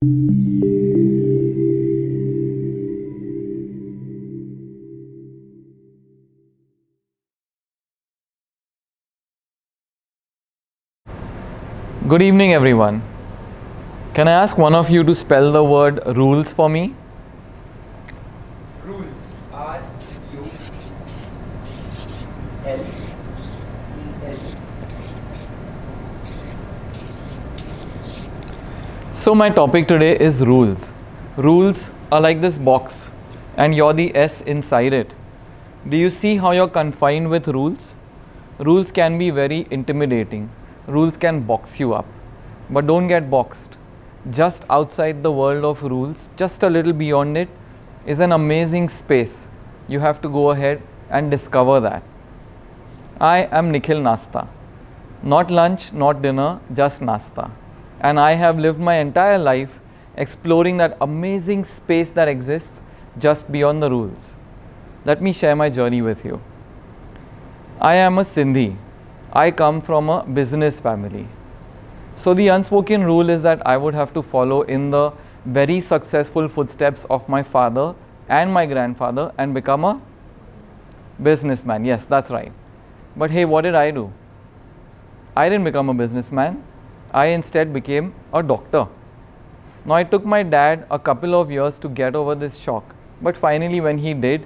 Good evening, everyone. Can I ask one of you to spell the word rules for me? Rules. R-U-L-E-S. So my topic today is rules. Rules are like this box and you're the S inside it. Do you see how you're confined with rules? Rules can be very intimidating. Rules can box you up. But don't get boxed. Just outside the world of rules, just a little beyond it, is an amazing space. You have to go ahead and discover that. I am Nikhil Nasta. Not lunch, not dinner, just Nasta. And I have lived my entire life exploring that amazing space that exists just beyond the rules. Let me share my journey with you. I am a Sindhi. I come from a business family. So the unspoken rule is that I would have to follow in the very successful footsteps of my father and my grandfather and become a businessman. Yes, that's right. But hey, what did I do? I didn't become a businessman. I instead became a doctor. Now it took my dad a couple of years to get over this shock. But finally when he did,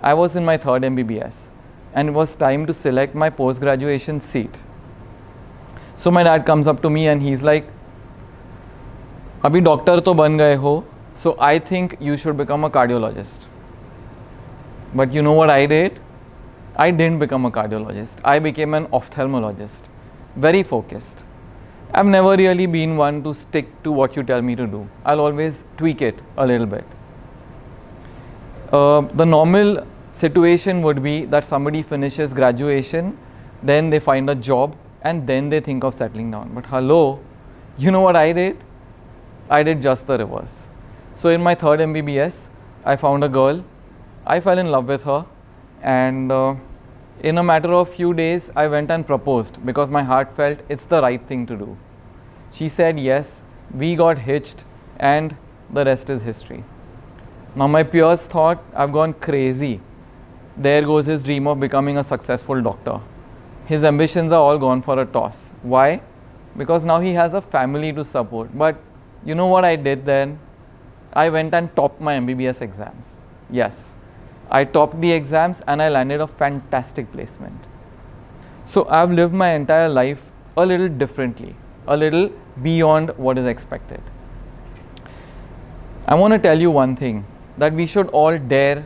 I was in my third MBBS and it was time to select my post-graduation seat. So my dad comes up to me and he's like, "Abhi doctor to ban gaye ho, so I think you should become a cardiologist." But you know what I did? I didn't become a cardiologist. I became an ophthalmologist, very focused. I've never really been one to stick to what you tell me to do. I'll always tweak it a little bit. The normal situation would be that somebody finishes graduation, then they find a job, and then they think of settling down. But hello, you know what I did? I did just the reverse. So in my third MBBS, I found a girl. I fell in love with her, and in a matter of few days, I went and proposed because my heart felt it's the right thing to do. She said yes, we got hitched, and the rest is history. Now my peers thought I've gone crazy. There goes his dream of becoming a successful doctor. His ambitions are all gone for a toss. Why? Because now he has a family to support. But you know what I did then? I went and topped my MBBS exams. Yes, I topped the exams and I landed a fantastic placement. So I've lived my entire life a little differently, a little beyond what is expected. I want to tell you one thing, that we should all dare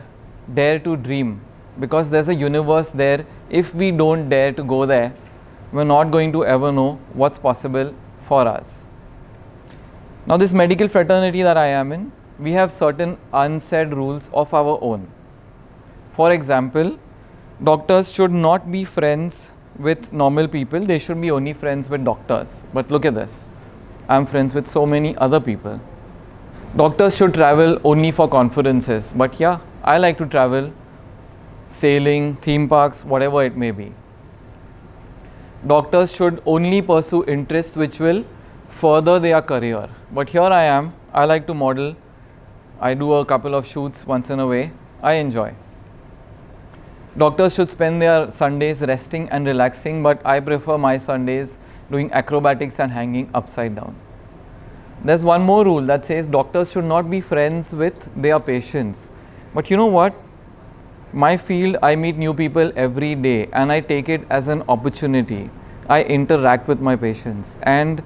to dream, because there's a universe there. If we don't dare to go there, we're not going to ever know what's possible for us. Now this medical fraternity that I am in, we have certain unsaid rules of our own. For example, doctors should not be friends with normal people. They should be only friends with doctors. But look at this. I'm friends with so many other people. Doctors should travel only for conferences. But yeah, I like to travel, sailing, theme parks, whatever it may be. Doctors should only pursue interests which will further their career. But here I am. I like to model. I do a couple of shoots once in a way. I enjoy. Doctors should spend their Sundays resting and relaxing, but I prefer my Sundays doing acrobatics and hanging upside down. There's one more rule that says doctors should not be friends with their patients. But you know what? My field, I meet new people every day and I take it as an opportunity. I interact with my patients and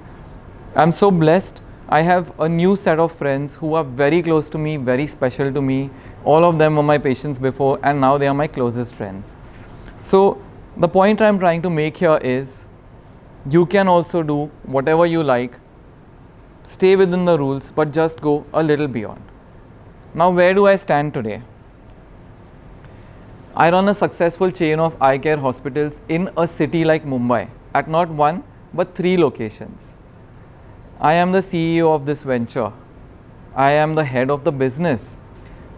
I'm so blessed. I have a new set of friends who are very close to me, very special to me. All of them were my patients before and now they are my closest friends. So the point I'm trying to make here is you can also do whatever you like, stay within the rules, but just go a little beyond. Now where do I stand today? I run a successful chain of eye care hospitals in a city like Mumbai at not one but 3 locations. I am the CEO of this venture. I am the head of the business.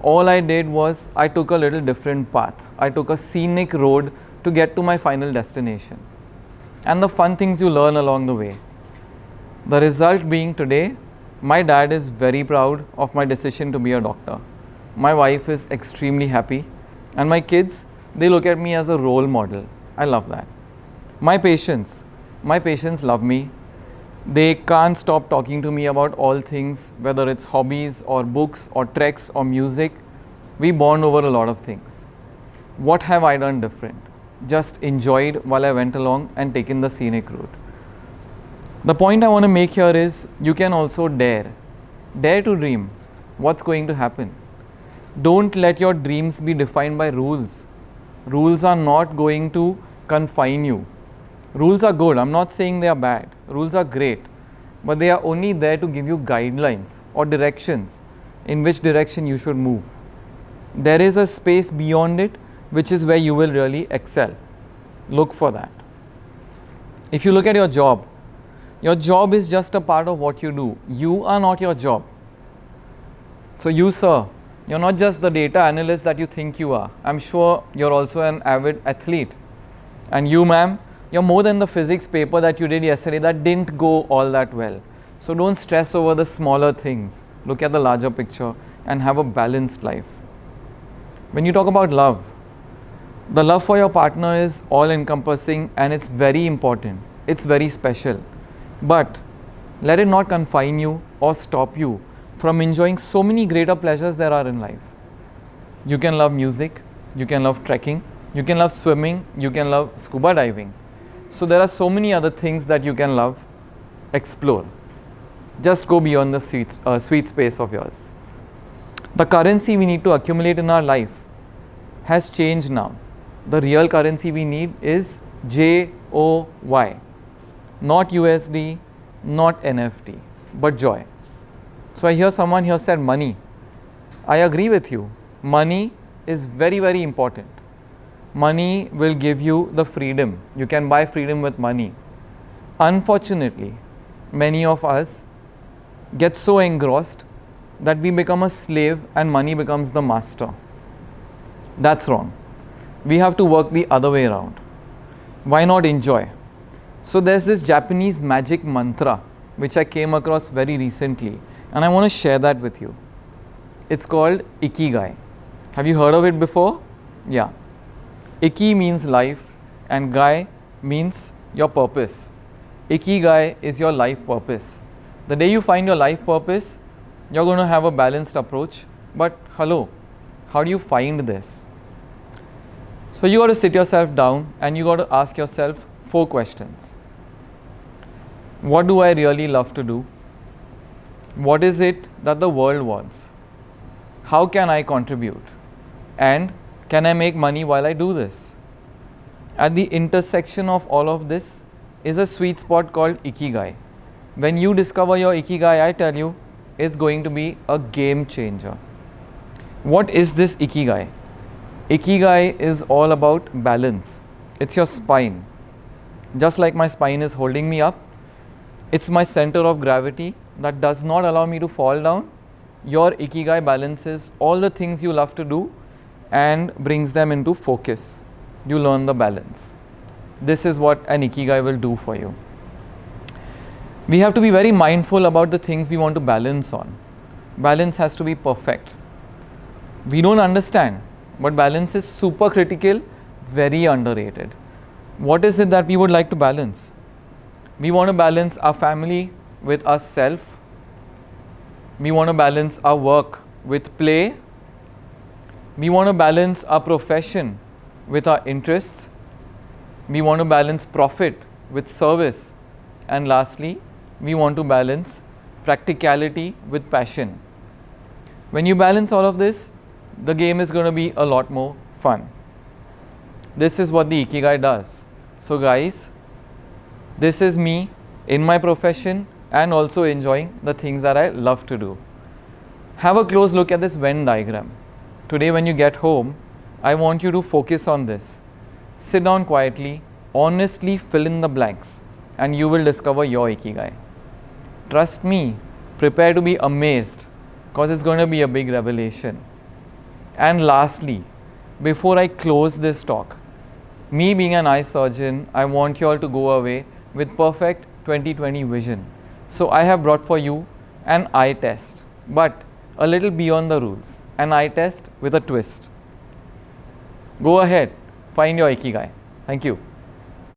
All I did was I took a little different path. I took a scenic road to get to my final destination. And the fun things you learn along the way. The result being today, My dad is very proud of my decision to be a doctor. My wife is extremely happy. And my kids, they look at me as a role model. I love that. My patients love me. They can't stop talking to me about all things, whether it's hobbies or books or treks or music. We bond over a lot of things. What have I done different? Just enjoyed while I went along and taken the scenic route. The point I want to make here is you can also dare to dream what's going to happen. Don't let your dreams be defined by rules. Rules are not going to confine you. Rules are good. I'm not saying they are bad. Rules are great. But they are only there to give you guidelines or directions in which direction you should move. There is a space beyond it which is where you will really excel. Look for that. If you look at your job is just a part of what you do. You are not your job. So you, sir, you're not just the data analyst that you think you are. I'm sure you're also an avid athlete. And you, ma'am, you're more than the physics paper that you did yesterday that didn't go all that well. So don't stress over the smaller things. Look at the larger picture and have a balanced life. When you talk about love, the love for your partner is all-encompassing and it's very important. It's very special. But let it not confine you or stop you from enjoying so many greater pleasures there are in life. You can love music, you can love trekking, you can love swimming, you can love scuba diving. So there are so many other things that you can love. Explore. Just go beyond the sweet space of yours. The currency we need to accumulate in our life has changed now. The real currency we need is JOY. Not USD, not NFT, but joy. So I hear someone here said money. I agree with you. Money is very, very important. Money will give you the freedom. You can buy freedom with money. Unfortunately, many of us get so engrossed that we become a slave and money becomes the master. That's wrong. We have to work the other way around. Why not enjoy? So there's this Japanese magic mantra which I came across very recently and I want to share that with you. It's called Ikigai. Have you heard of it before? Yeah. Iki means life and Gai means your purpose. Ikigai is your life purpose. The day you find your life purpose, you're going to have a balanced approach. But hello, how do you find this? So you got to sit yourself down and you got to ask yourself 4 questions. What do I really love to do? What is it that the world wants? How can I contribute? And can I make money while I do this? At the intersection of all of this is a sweet spot called Ikigai. When you discover your Ikigai, I tell you, it's going to be a game changer. What is this Ikigai? Ikigai is all about balance. It's your spine. Just like my spine is holding me up, it's my center of gravity that does not allow me to fall down. Your Ikigai balances all the things you love to do and brings them into focus. You learn the balance. This is what an Ikigai will do for you. We have to be very mindful about the things we want to balance on. Balance has to be perfect. We don't understand, but balance is super critical, very underrated. What is it that we would like to balance? We want to balance our family with ourselves. We want to balance our work with play. We want to balance our profession with our interests. We want to balance profit with service. And lastly, we want to balance practicality with passion. When you balance all of this, the game is going to be a lot more fun. This is what the Ikigai does. So guys, this is me in my profession and also enjoying the things that I love to do. Have a close look at this Venn diagram. Today when you get home, I want you to focus on this. Sit down quietly, honestly fill in the blanks and you will discover your Ikigai. Trust me, prepare to be amazed because it's going to be a big revelation. And lastly, before I close this talk, me being an eye surgeon, I want you all to go away with perfect 20/20 vision. So I have brought for you an eye test, but a little beyond the rules, an eye test with a twist. Go ahead, find your Ikigai. Thank you.